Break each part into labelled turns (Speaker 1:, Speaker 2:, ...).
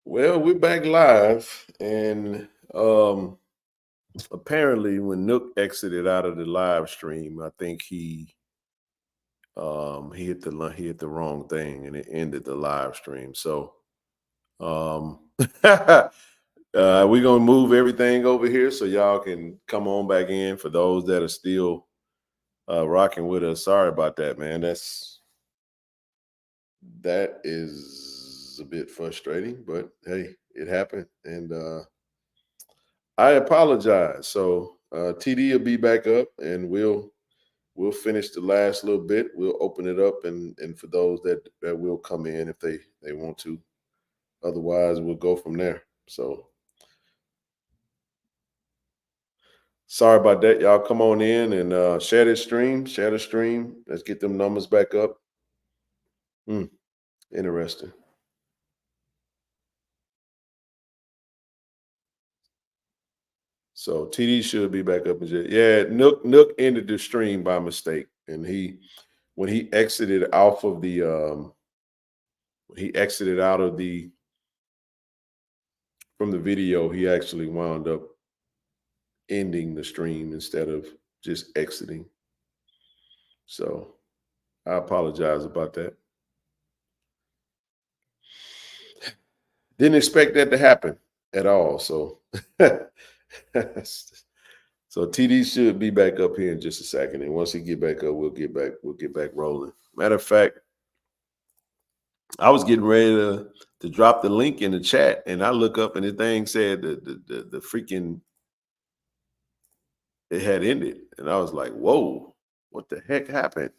Speaker 1: Well, we're back live, and apparently, when Nook exited out of the live stream, I think he hit the wrong thing, and it ended the live stream. So, um, we're gonna move everything over here so y'all can come on back in. For those that are still rocking with us, sorry about that, man. That is a bit frustrating, but hey, it happened, and I apologize. So TD will be back up, and we'll finish the last little bit. We'll open it up, and for those that will come in if they want to. Otherwise, we'll go from there. So sorry about that, y'all. Come on in and share this stream. Share the stream. Let's get them numbers back up. Interesting. So TD should be back up. Yeah, Nook ended the stream by mistake, and when he exited off of the he exited out of the from the video, he actually wound up ending the stream instead of just exiting. So I apologize about that. Didn't expect that to happen at all. So so TD should be back up here in just a second. And once he get back up, we'll get back rolling. Matter of fact, I was getting ready to drop the link in the chat, and I look up and the thing said the freaking it had ended, and I was like, "Whoa, what the heck happened?"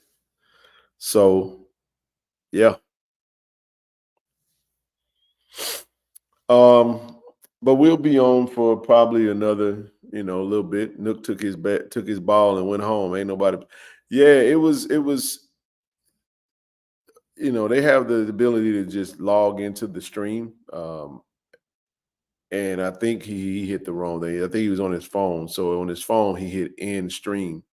Speaker 1: So, yeah. But we'll be on for probably another, little bit. Nook took his ball and went home. Ain't nobody. Yeah, it was. They have the ability to just log into the stream. And I think he hit the wrong thing. I think he was on his phone. So on his phone, he hit end stream,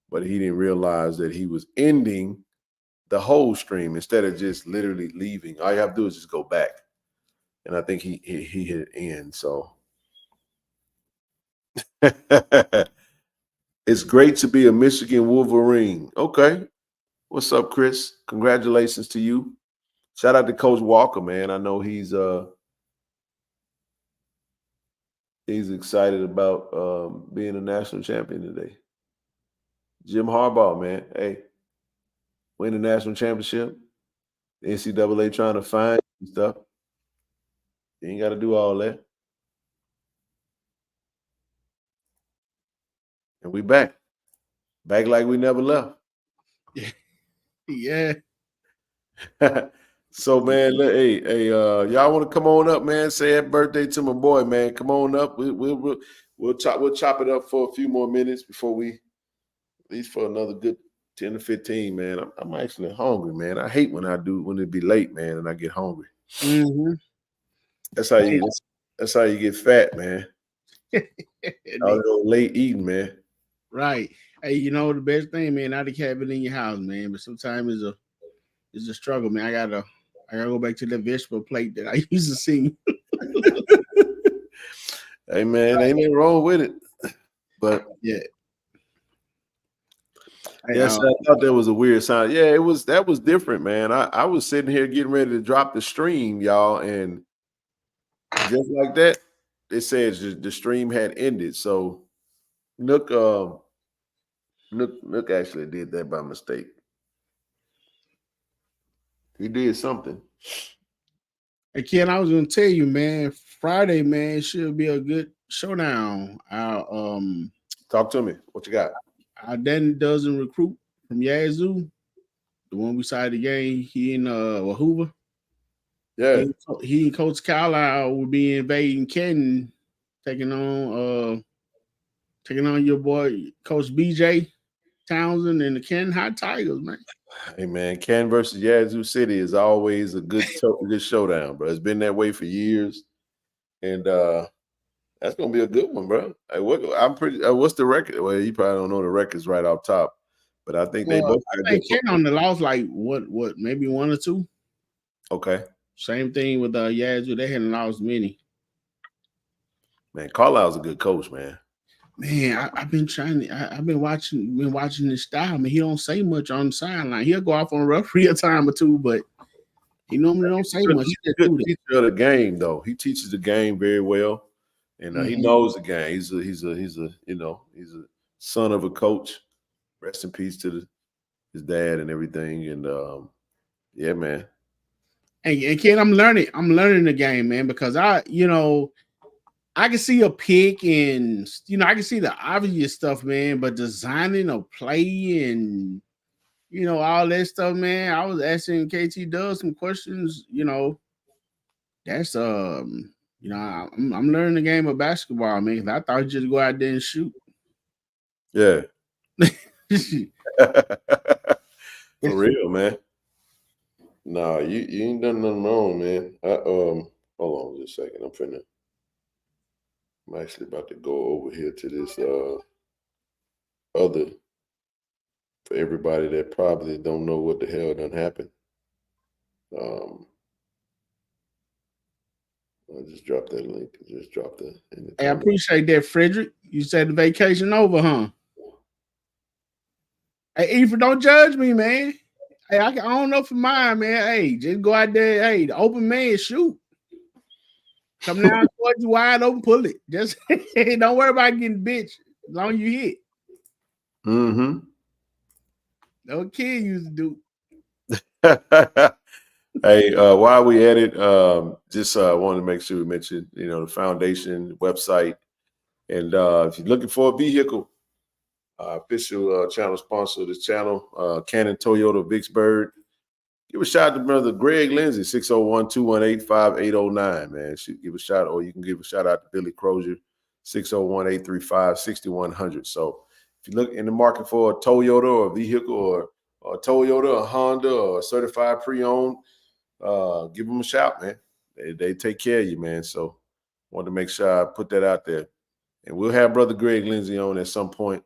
Speaker 1: but he didn't realize that he was ending the whole stream instead of just literally leaving. All you have to do is just go back. And I think he hit end. So it's great to be a Michigan Wolverine. Okay. What's up, Chris? Congratulations to you. Shout out to Coach Walker, man. I know he's excited about being a national champion today. Jim Harbaugh, man. Hey, win the national championship. The NCAA trying to find stuff. You ain't got to do all that. And we back. Back like we never left.
Speaker 2: Yeah.
Speaker 1: So, man, hey, y'all want to come on up, man? Say happy birthday to my boy, man. Come on up. We'll chop it up for a few more minutes before we, at least for another good 10 to 15, man. I'm actually hungry, man. I hate when it be late, man, and I get hungry.
Speaker 2: Mm-hmm.
Speaker 1: That's how you get fat, man. Late eating, man.
Speaker 2: Right. Hey, the best thing, man, not to have it in your house, man. But sometimes it's a struggle, man. I gotta go back to the vegetable plate that I used to see.
Speaker 1: Hey, man, ain't nothing wrong with it. But
Speaker 2: yeah.
Speaker 1: Yes, I thought that was a weird sign. Yeah, that was different, man. I was sitting here getting ready to drop the stream, y'all, and just like that, it says the stream had ended. So Nook actually did that by mistake. He did something.
Speaker 2: Hey, Ken, I was gonna tell you, man, Friday, man, should be a good showdown.
Speaker 1: Talk to me. What you got?
Speaker 2: Our Danny doesn't recruit from Yazoo, the one we saw the game. He in Hoover.
Speaker 1: Yeah.
Speaker 2: He and Coach Carlisle will be invading Canton, taking on your boy Coach BJ Townsend and the Canton Hot Tigers, man.
Speaker 1: Hey, man, Canton versus Yazoo City is always a good showdown, bro. It's been that way for years, and that's gonna be a good one, bro. What's the record? Well, you probably don't know the records right off top, but I think they both.
Speaker 2: I think Canton on the loss like what maybe 1 or 2.
Speaker 1: Okay.
Speaker 2: Same thing with Yazoo. They hadn't lost many.
Speaker 1: Man, Carlisle's a good coach, man.
Speaker 2: Man, I've been I've been watching his style. Man, he don't say much on the sideline. He'll go off on a referee a time or two, but he normally don't say much.
Speaker 1: He's a good teacher of the game, though. He teaches the game very well, and he knows the game. He's a son of a coach. Rest in peace to his dad and everything. And yeah, man.
Speaker 2: And Ken, I'm learning the game, man, because I can see a pick and I can see the obvious stuff, man, but designing a play and all that stuff, man. I was asking KT Doug some questions, that's I'm learning the game of basketball, man. 'Cause I thought you just go out there and shoot.
Speaker 1: Yeah. For real, man. Nah, you ain't done nothing wrong, man. Hold on just a second. I'm actually about to go over here to this other, for everybody that probably don't know what the hell done happened. I just dropped that link. Just dropped that in the
Speaker 2: Hey, I appreciate that, Frederick. You said the vacation over, huh? Hey, Ephraim, don't judge me, man. Hey, I don't know for mine, man. Hey, just go out there. Hey, the open man, shoot. Come down towards you wide open, pull it. Just don't worry about getting bitch as long as you hit.
Speaker 1: Mm-hmm.
Speaker 2: No kid used to do.
Speaker 1: Hey, while we at it, just wanted to make sure we mentioned, the foundation website. And if you're looking for a vehicle, official channel sponsor of this channel, Cannon Toyota Vicksburg. Give a shout out to brother Greg Lindsay, 601-218-5809, man. Give a shout, or you can give a shout out to Billy Crozier, 601-835-6100. So if you look in the market for a Toyota or a vehicle or a Toyota, a Honda, or a certified pre-owned, give them a shout, man. They take care of you, man. So wanted to make sure I put that out there. And we'll have brother Greg Lindsay on at some point,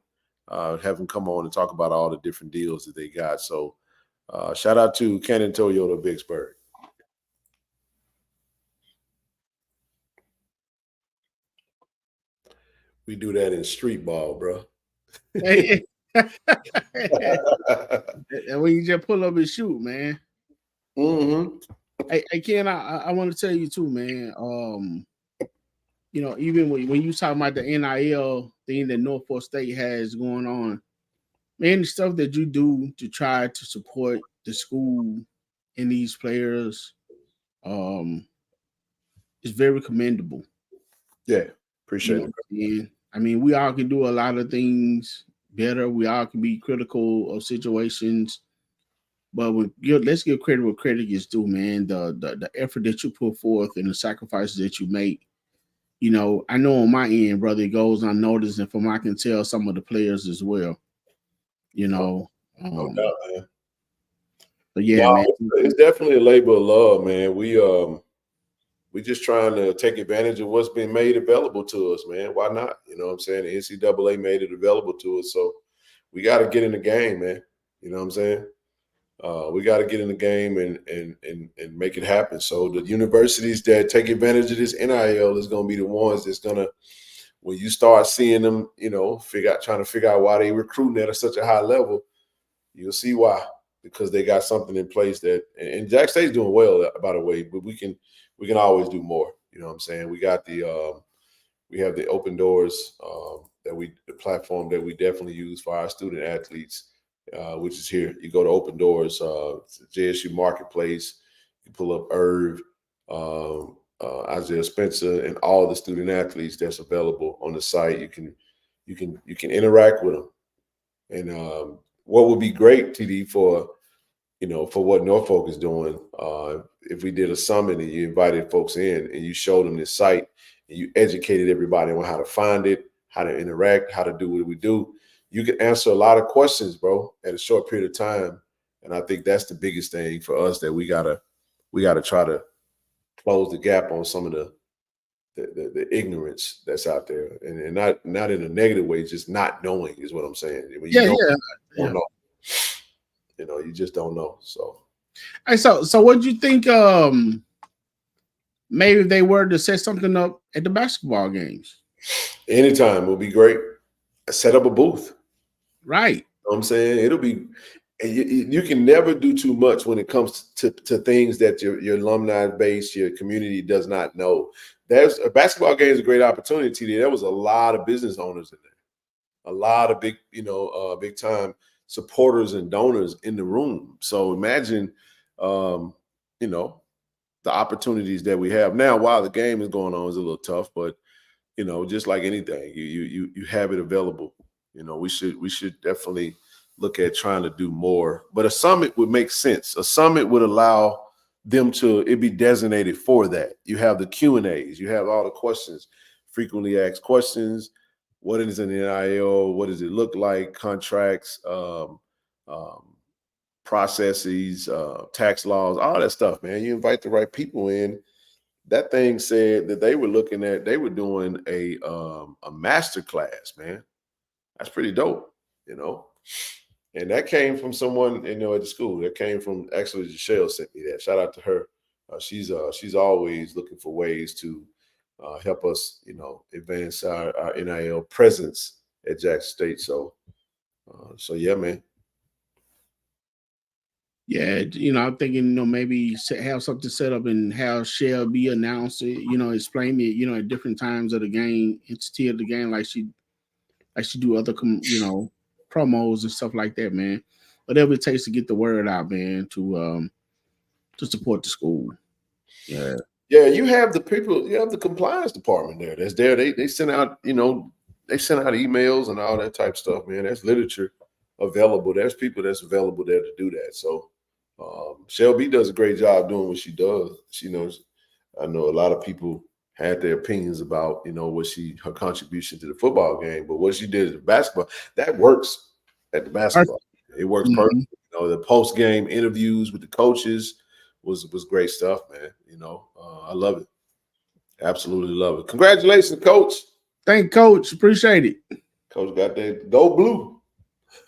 Speaker 1: have him come on and talk about all the different deals that they got. So shout out to Cannon Toyota Vicksburg. We do that in street ball, bro.
Speaker 2: And when you just pull up and shoot, man.
Speaker 1: Mm-hmm.
Speaker 2: Hey, Ken, I want to tell you too, man. Even when you talk about the NIL thing that Norfolk State has going on, man, the stuff that you do to try to support the school and these players, is very commendable.
Speaker 1: Yeah, appreciate it.
Speaker 2: I mean, we all can do a lot of things better. We all can be critical of situations, but let's give credit where credit is due, man. The effort that you put forth and the sacrifices that you make. I know on my end, brother, it goes unnoticed, and from I can tell some of the players as well.
Speaker 1: No doubt, man.
Speaker 2: But yeah, man,
Speaker 1: it's definitely a labor of love, man. We just trying to take advantage of what's been made available to us, man. Why not? You know what I'm saying? The NCAA made it available to us, so we got to get in the game, man. You know what I'm saying? We got to get in the game and make it happen. So the universities that take advantage of this NIL is going to be the ones that's going to, when you start seeing them, trying to figure out why they recruiting at such a high level, you'll see why. Because they got something in place that, and Jack State's doing well, by the way, but we can always do more. You know what I'm saying? We got we have the open doors the platform that we definitely use for our student athletes, which is here. You go to Open Doors, JSU Marketplace. You pull up Irv, Isaiah Spencer, and all the student athletes that's available on the site. You can interact with them. And what would be great, TD, for what Norfolk is doing, if we did a summit and you invited folks in and you showed them this site and you educated everybody on how to find it, how to interact, how to do what we do, you can answer a lot of questions, bro, at a short period of time. And I think that's the biggest thing for us, that we gotta try to close the gap on some of the ignorance that's out there, and not in a negative way, just not knowing is what I'm saying. When you don't know. You just don't know. So,
Speaker 2: so what do you think? maybe if they were to set something up at the basketball games.
Speaker 1: Anytime will be great. Set up a booth.
Speaker 2: Right.
Speaker 1: You know what I'm saying? It'll be, and you can never do too much when it comes to things that your alumni base, your community does not know. There's a basketball game is a great opportunity. There was a lot of business owners in there, a lot of big, big time supporters and donors in the room. So imagine, you know, the opportunities that we have now. While the game is going on, is a little tough, but just like anything, you have it available. We should definitely look at trying to do more. But a summit would make sense. A summit would allow them to it be designated for that. You have the Q&As, you have all the questions, frequently asked questions. What is an NIL? What does it look like? Contracts, processes, tax laws, all that stuff, man. You invite the right people in. That thing said that they were doing a master class, man. That's pretty dope, And that came from someone, at the school. That came from, actually, Michelle sent me that. Shout out to her. She's always looking for ways to help us, advance our NIL presence at Jackson State. So yeah, man.
Speaker 2: Yeah, I'm thinking, maybe have something set up and have Shell be announced it, explain it, at different times of the game, entity of the game, like she do other, promos and stuff like that, man. Whatever it takes to get the word out, man, to support the school. Yeah.
Speaker 1: Yeah, you have the people, you have the compliance department there. That's there. They send out, they send out emails and all that type of stuff, man. That's literature available. There's people that's available there to do that. So Shelby does a great job doing what she does. She knows. I know a lot of people had their opinions about, her contribution to the football game, but what she did at the basketball, that works at the basketball. It works perfect. The post game interviews with the coaches was great stuff, man. I love it. Absolutely love it. Congratulations, Coach.
Speaker 2: Thank you, Coach. Appreciate it.
Speaker 1: Coach got that go blue.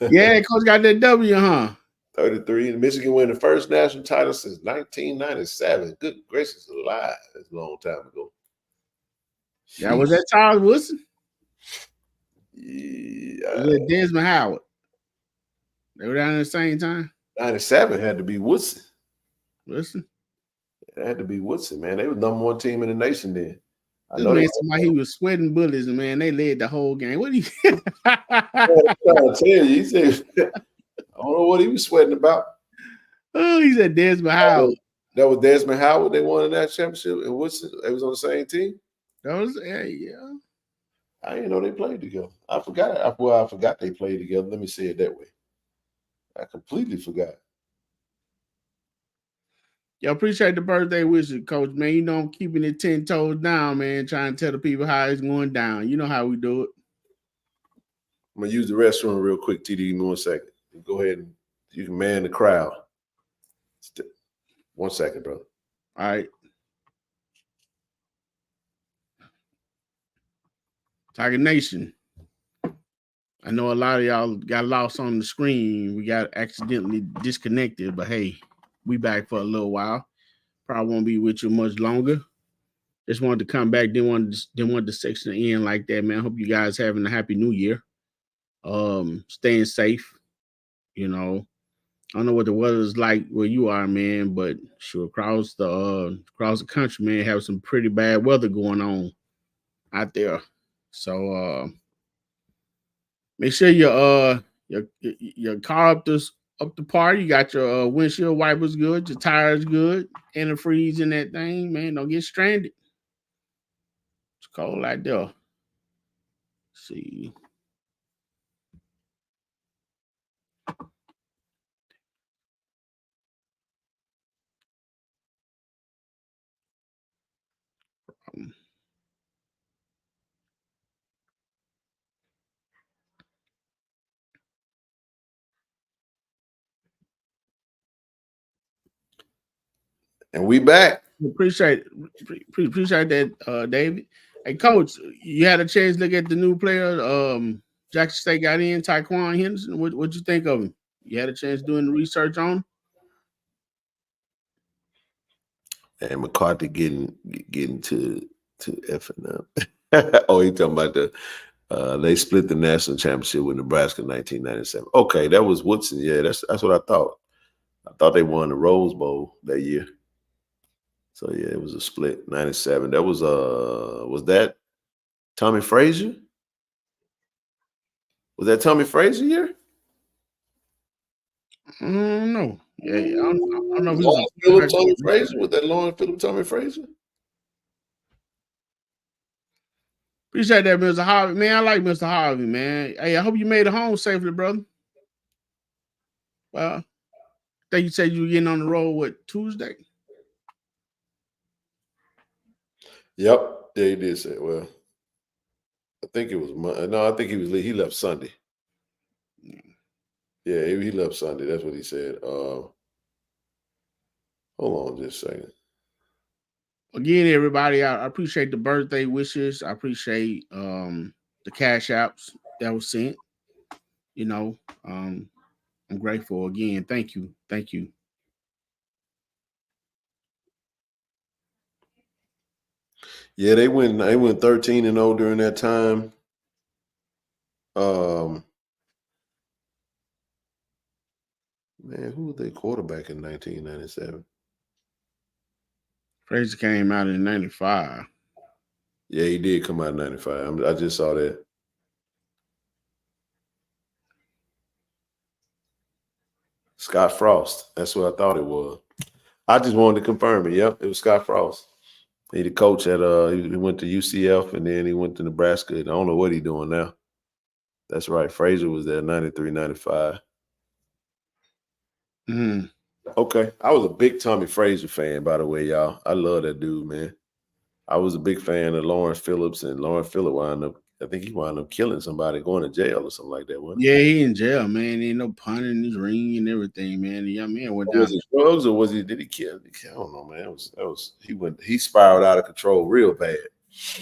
Speaker 2: Yeah, Coach got that W, huh?
Speaker 1: 33. And Michigan win the first national title since 1997. Good gracious alive. That's a long time ago.
Speaker 2: Yeah, was that Charles Woodson?
Speaker 1: Yeah.
Speaker 2: Was it Desmond Howard? They were down at the same time?
Speaker 1: 97 had to be Woodson.
Speaker 2: Woodson?
Speaker 1: It had to be Woodson, man. They were number one team in the nation then.
Speaker 2: This man somebody he was sweating bullets, and man, they led the whole game. What do you
Speaker 1: I'm trying to tell you, he said, I don't know what he was sweating about.
Speaker 2: Oh, he said Desmond Howard.
Speaker 1: That was Desmond Howard. They won that championship, and Woodson. They was on the same team.
Speaker 2: That was yeah.
Speaker 1: I didn't know they played together. I forgot. I forgot they played together. Let me say it that way. I completely forgot.
Speaker 2: Yo, appreciate the birthday wishes, Coach, man. I'm keeping it 10 toes down, man, trying to tell the people how it's going down. You know how we do it.
Speaker 1: I'm going to use the restroom real quick, TD. Give me 1 second. Go ahead and you can man the crowd. 1 second, brother.
Speaker 2: All right. Tiger Nation. I know a lot of y'all got lost on the screen. We got accidentally disconnected, but hey, we back for a little while. Probably won't be with you much longer. Just wanted to come back. Didn't want the section to end like that, man. Hope you guys having a happy new year. Staying safe. I don't know what the weather's like where you are, man, but sure across the country, man, have some pretty bad weather going on out there. So make sure your car up the par. You got your windshield wipers good, your tires good, antifreeze in that thing, man. Don't get stranded. It's cold out there. Let's see.
Speaker 1: And we back.
Speaker 2: Appreciate that, David. Hey, Coach, you had a chance to look at the new player Jackson State got in, Taekwon Henderson. What'd you think of him? You had a chance doing the research on him?
Speaker 1: And McCarthy getting to effing up. Oh, he talking about they split the national championship with Nebraska in 1997. Okay, that was Woodson. Yeah, that's what I thought. I thought they won the Rose Bowl that year. So yeah, it was a split. 97. That was that Tommy Frazier? Was that Tommy Frazier year?
Speaker 2: I don't know. Yeah, I don't know if he was a
Speaker 1: Lawrence Phillip,
Speaker 2: quarterback.
Speaker 1: Tommy Frazier? Was that Lawrence Phillip, Tommy Frazier?
Speaker 2: Appreciate that, Mr. Harvey. Man, I like Mr. Harvey, man. Hey, I hope you made it home safely, brother. I think you said you were getting on the road with Tuesday.
Speaker 1: Yep. Yeah, he did say, well, I think it was no, I think he left Sunday. Yeah, he left Sunday. That's what he said. Hold on just a second.
Speaker 2: Again, everybody, I appreciate the birthday wishes. I appreciate the cash apps that was sent. You know, I'm grateful again. Thank you. Thank you.
Speaker 1: Yeah, they went 13-0 during that time. Man, who was their quarterback in 1997?
Speaker 2: Frazier came out in 95.
Speaker 1: Yeah, he did come out in 95. I just saw that. Scott Frost. That's what I thought it was. I just wanted to confirm it. Yep, it was Scott Frost. He the coach at he went to UCF and then he went to Nebraska. I don't know what he's doing now. That's right. Frazier was there 93, 95. Okay. I was a big Tommy Frazier fan, by the way, y'all. I love that dude, man. I was a big fan of Lawrence Phillips, and Lawrence Phillips I think he wound up killing somebody, going to jail or something like that, wasn't
Speaker 2: Yeah, he in jail, man. Ain't no punting in his ring and everything, man. The young man went down.
Speaker 1: Was it drugs or did he kill? I don't know, man. He spiraled out of control real bad.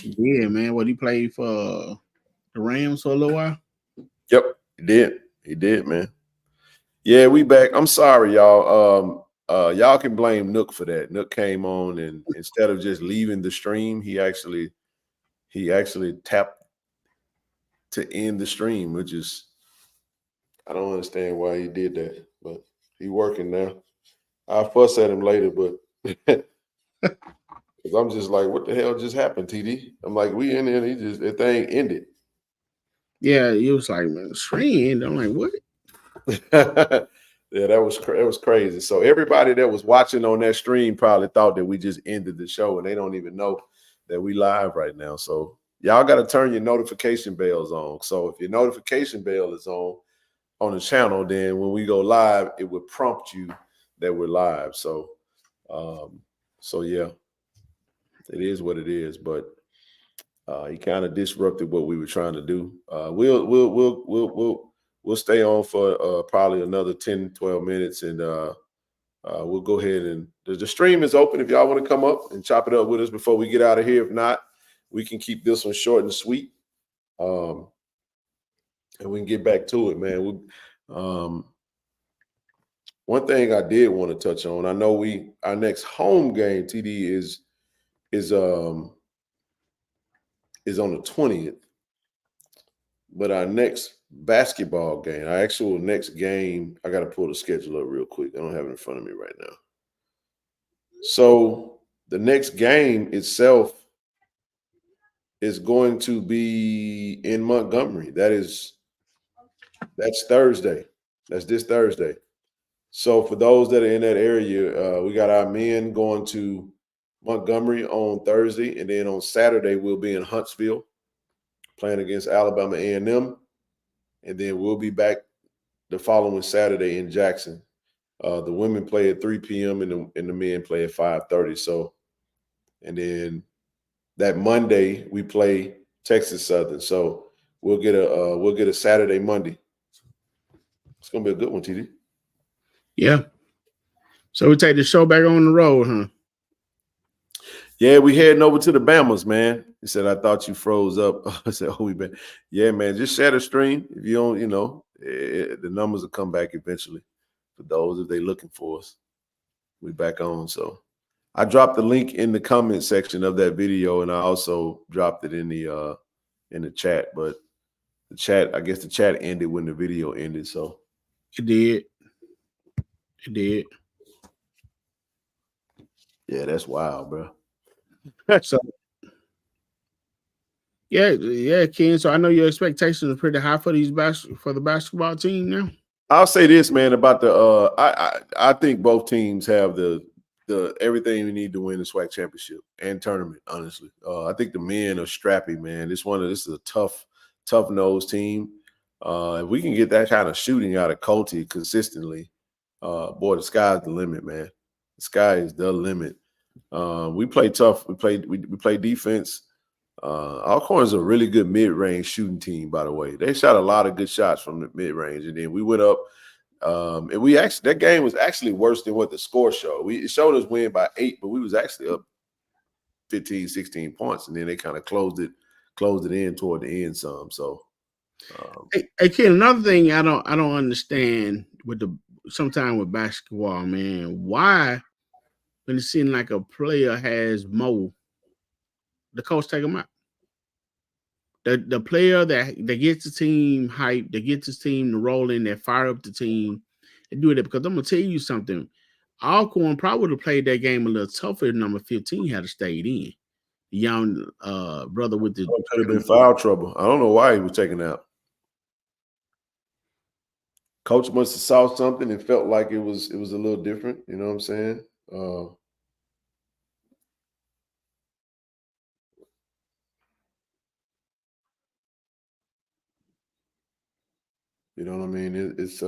Speaker 2: Yeah, man. What he played for the Rams for a little while?
Speaker 1: Yep, he did. He did, man. Yeah, we back. I'm sorry, y'all. Y'all can blame Nook for that. Nook came on and instead of just leaving the stream, he actually tapped to end the stream, which is I don't understand why he did that, but he working now. I'll fuss at him later, but because I'm just like, what the hell just happened, TD? I'm like, we in there, the thing ended.
Speaker 2: Yeah, it was like, man, stream. I'm like, what?
Speaker 1: Yeah, that was crazy. So everybody that was watching on that stream probably thought that we just ended the show, and they don't even know that we live right now. So y'all got to turn your notification bells on. So if your notification bell is on the channel, then when we go live, it would prompt you that we're live. So, yeah, it is what it is. But he kind of disrupted what we were trying to do. We'll stay on for probably another 10, 12 minutes, and we'll go ahead and the stream is open if y'all want to come up and chop it up with us before we get out of here. If not, we can keep this one short and sweet, and we can get back to it, man. One thing I did want to touch on, I know our next home game, TD, is on the 20th. But our next basketball game, our actual next game, I got to pull the schedule up real quick. I don't have it in front of me right now. So the next game itself is going to be in Montgomery. That's Thursday. That's this Thursday. So for those that are in that area, we got our men going to Montgomery on Thursday, and then on Saturday we'll be in Huntsville playing against Alabama A&M, and then we'll be back the following Saturday in Jackson. The women play at 3 p.m. and the men play at 5:30. So, and then that Monday we play Texas Southern. So we'll get a Saturday Monday. It's gonna be a good one, TD.
Speaker 2: Yeah. So we take the show back on the road, huh?
Speaker 1: Yeah, we heading over to the Bamas, man. He said, I thought you froze up. I said, oh, we been. Yeah, man, just share the stream. If you don't, the numbers will come back eventually for those if they're looking for us. We back on. So I dropped the link in the comment section of that video, and I also dropped it in the chat. But the chat, I guess the chat ended when the video ended. So
Speaker 2: it did. It did.
Speaker 1: Yeah, that's wild, bro.
Speaker 2: So yeah, Ken. So I know your expectations are pretty high for the basketball team now.
Speaker 1: I'll say this, man, about the I think both teams have the everything we need to win the SWAC championship and tournament. Honestly, I think the men are strappy, man. This is a tough nosed team. If we can get that kind of shooting out of Coty consistently, boy, the sky's the limit, man. The sky is the limit. We play tough. We play defense. Alcorn is a really good mid-range shooting team, by the way. They shot a lot of good shots from the mid-range, and then we went up. And that game was actually worse than what the score showed. It showed us win by 8, but we was actually up 15, 16 points, and then they kind of closed it in toward the end some. So,
Speaker 2: hey Ken, another thing I don't understand sometimes with basketball, man, why when it seems like a player has more, the coach take him out. The player that gets the team hype, that gets his team to roll in, that fire up the team, and do it. Because I'm gonna tell you something, Alcorn probably would have played that game a little tougher if number 15 had stayed in. The young brother with the
Speaker 1: could have been foul trouble. I don't know why he was taken out. Coach must have saw something and felt like it was a little different. You know what I'm saying? You know what I mean? It's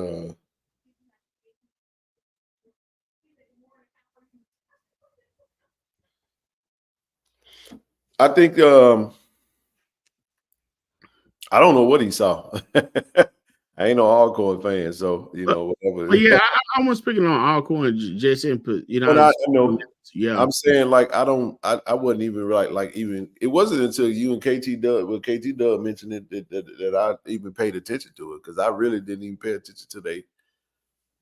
Speaker 1: I think I don't know what he saw. I ain't no Alcorn fan, so whatever.
Speaker 2: But yeah, I'm not speaking on Alcorn just input.
Speaker 1: But I know.
Speaker 2: Yeah,
Speaker 1: I'm saying like I wasn't even like even it wasn't until you and KT Dub mentioned it that I even paid attention to it, because I really didn't even pay attention to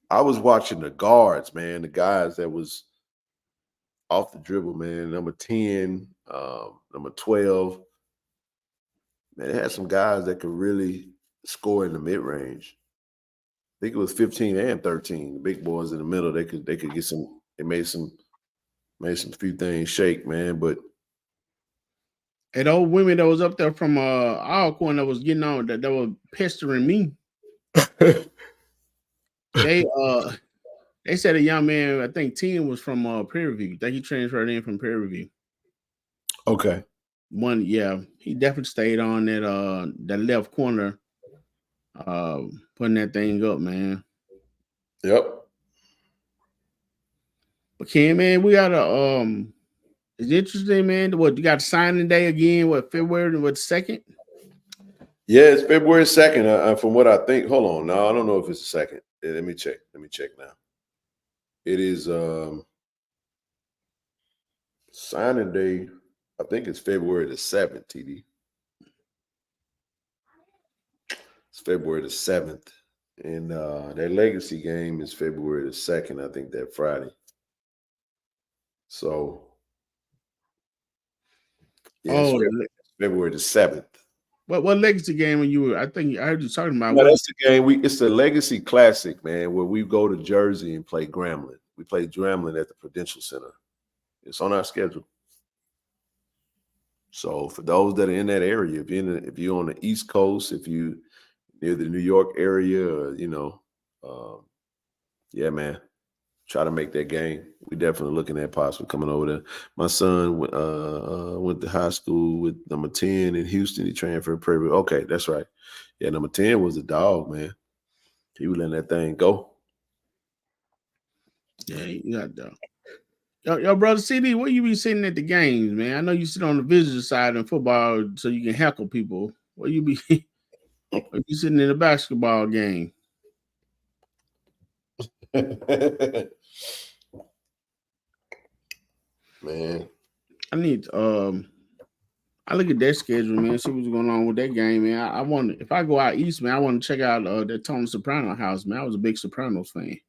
Speaker 1: I was watching the guards, man, the guys that was off the dribble, man. Number 10, number 12. Man, it had some guys that could really score in the mid range. I think it was 15 and 13. The big boys in the middle, they could get some. They made some few things shake, man. But
Speaker 2: and old women that was up there from Alcorn that was getting on that were pestering me. They said a young man, I think 10 was from Prairie View. I think he transferred in from Prairie View.
Speaker 1: Okay.
Speaker 2: He definitely stayed on that left corner, putting that thing up, man.
Speaker 1: Yep.
Speaker 2: But Ken, man, we got it's interesting, man. What you got signing day again? What, February 2nd?
Speaker 1: Yeah, it's February 2nd. From what I think. Hold on. No, I don't know if it's the 2nd. Let me check now. It is signing day. I think it's February the 7th, TD. It's February the 7th. And their legacy game is February the 2nd, I think, that Friday. So yeah, February the 7th.
Speaker 2: What legacy game when you were? I think I heard you talking about.
Speaker 1: No, that's the game. It's the Legacy Classic, man, where we go to Jersey and play Grambling. We play Grambling at the Prudential Center. It's on our schedule. So for those that are in that area, if you're on the East Coast, if you near the New York area, or yeah, man, try to make that game. We definitely looking at possibly coming over there. My son went to high school with number 10 in Houston. He transferred Prairie. Okay, that's right. Yeah, number 10 was a dog, man. He was letting that thing go.
Speaker 2: Yeah, you got that. Yo, brother CD, where you be sitting at the games, man? I know you sit on the visitor side in football so you can heckle people. Where you be? Are you sitting in a basketball game?
Speaker 1: Man,
Speaker 2: I need I look at that schedule, man. See what's going on with that game, man. I want, if I go out east, man, I want to check out that Tony Soprano house, man. I was a big Sopranos fan.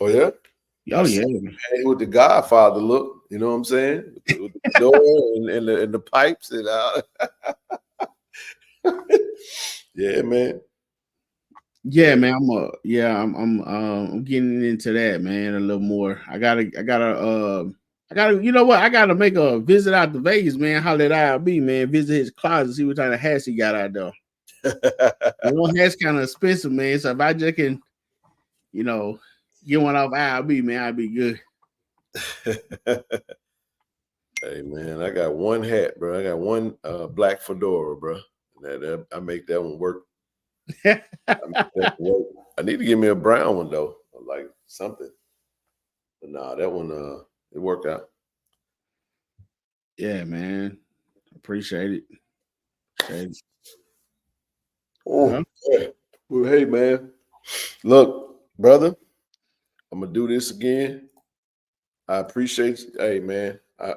Speaker 1: Oh yeah.
Speaker 2: Oh yeah,
Speaker 1: with the Godfather look. You know what I'm saying? With the door and the pipes and yeah, man.
Speaker 2: Yeah, man. I'm getting into that, man, a little more. I gotta, you know what? I gotta make a visit out to Vegas, man. Holler at IRB, man. Visit his closet, see what kind of hats he got out there. One hat's kind of expensive, man. So if I just can, you know, get one off IRB, man, I'd be good.
Speaker 1: Hey, man, I got one hat, bro. I got one black fedora, bro. I make that one work. I need to give me a brown one though, like something. But nah, that one it worked out.
Speaker 2: Yeah, man. Appreciate it.
Speaker 1: Oh, yeah. Well, hey, man. Look, brother, I'm gonna do this again. I appreciate you. Hey, man. I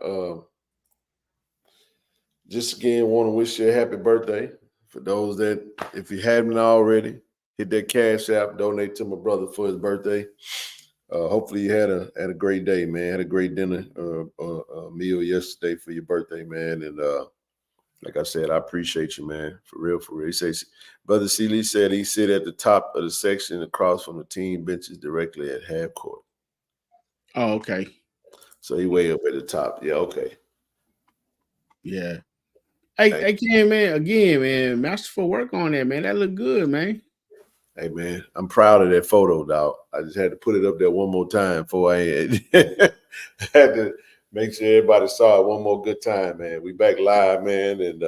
Speaker 1: just again want to wish you a happy birthday. For those that, if you haven't already, hit that Cash App, donate to my brother for his birthday. Hopefully you had a great day, man. Had a great dinner meal yesterday for your birthday, man. And like I said, I appreciate you, man. For real, for real. He says, Brother Seeley said he sit at the top of the section across from the team benches directly at half court.
Speaker 2: Oh, okay.
Speaker 1: So he way up at the top. Yeah, okay.
Speaker 2: Yeah. Hey, Ken, man, again, man, masterful work on that, man. That look good, man.
Speaker 1: Hey, man, I'm proud of that photo, dog. I just had to put it up there one more time before I had to make sure everybody saw it one more good time, man. We back live, man, and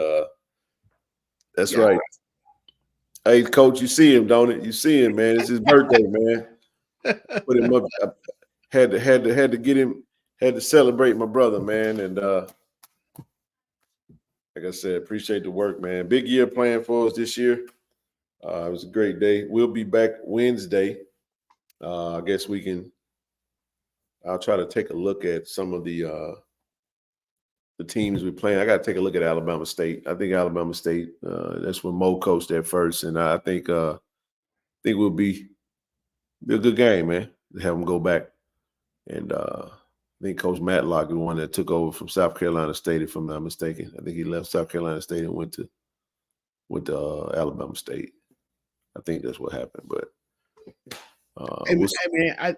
Speaker 1: that's right. Hey, Coach, you see him, don't it? You see him, man. It's his birthday, man. Put him up. I had to get him. Had to celebrate my brother, man, and like I said, appreciate the work, man. Big year planned for us this year. It was a great day. We'll be back Wednesday. I guess we can. I'll try to take a look at some of the teams we're playing. I got to take a look at Alabama State. I think Alabama State. That's when Mo coached at first, and I think we'll be a good game, man. To have them go back, and I think Coach Matlock is the one that took over from South Carolina State, if I'm not mistaken. I think he left South Carolina State and went to Alabama State. I think that's what happened, but
Speaker 2: hey, man,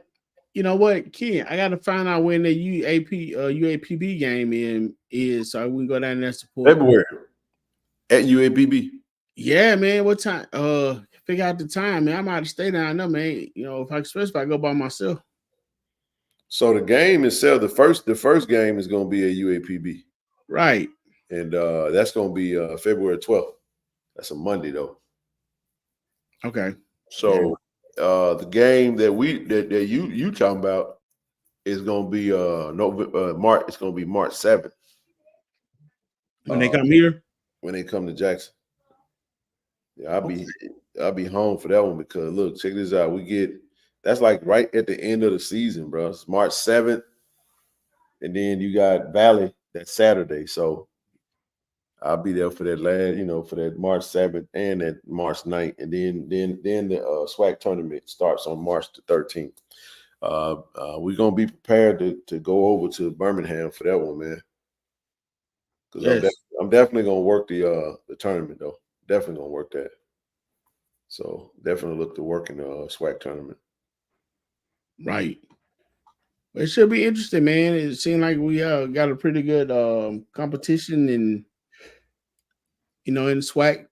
Speaker 2: you know what, Ken? I got to find out when the UAPB game is, so we can go down there and support.
Speaker 1: February at UAPB.
Speaker 2: Yeah, man. What time? Figure out the time, man. I'm out to stay down there, man. You know, if I go by myself.
Speaker 1: So the game itself, the first game is going to be at UAPB,
Speaker 2: right?
Speaker 1: And that's going to be February 12th. That's a Monday, though.
Speaker 2: Okay.
Speaker 1: So the game that you talking about is going to be March. It's going to be March 7th.
Speaker 2: When they come here.
Speaker 1: When they come to Jackson. Yeah, I'll be home for that one because look, check this out. That's like right at the end of the season, bro. It's March 7th, and then you got Valley that Saturday. So I'll be there for that for that March 7th and that March 9th, and then the SWAC tournament starts on March the 13th. We're gonna be prepared to go over to Birmingham for that one, man. Because I'm definitely gonna work the tournament though. Definitely gonna work that. So definitely look to work in the SWAC tournament.
Speaker 2: Right. It should be interesting, man. It seemed like we got a pretty good competition, and in the SWAC,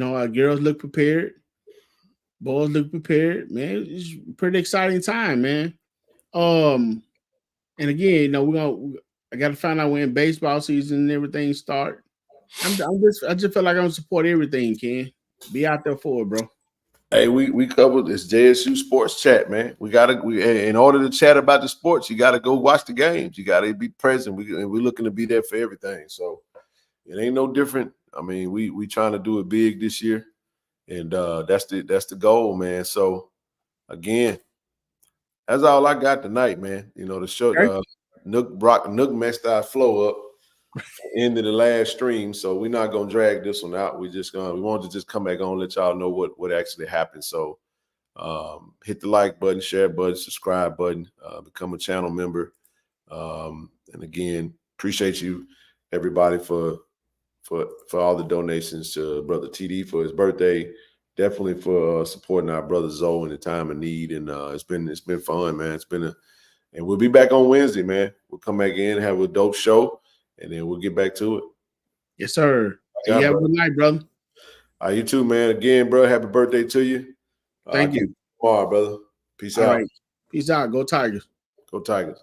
Speaker 2: our girls look prepared, boys look prepared, man. It's a pretty exciting time, man. And again, I got to find out when baseball season and everything start. I just feel like I'm gonna support everything, Ken. Be out there for it, bro.
Speaker 1: Hey, we covered this JSU Sports Chat, man. We in order to chat about the sports, you gotta go watch the games. You gotta be present. We're looking to be there for everything. So it ain't no different. I mean, we trying to do it big this year, and that's the goal, man. So again, that's all I got tonight, man. The show Nook messed our flow up end of the last stream, so we're not gonna drag this one out. We wanted to just come back on and let y'all know what actually happened. So hit the like button, share button, subscribe button, become a channel member. And again, appreciate you, everybody, for all the donations to Brother TD for his birthday. Definitely for supporting our brother Zoe in the time of need. And it's been fun, man. And we'll be back on Wednesday, man. We'll come back in, have a dope show, and then we'll get back to it.
Speaker 2: Yes, sir. You have a good night, brother.
Speaker 1: You too, man. Again, bro, happy birthday to you.
Speaker 2: Thank you.
Speaker 1: Tomorrow, brother. Peace out.
Speaker 2: All right. Peace out. Go Tigers.
Speaker 1: Go Tigers.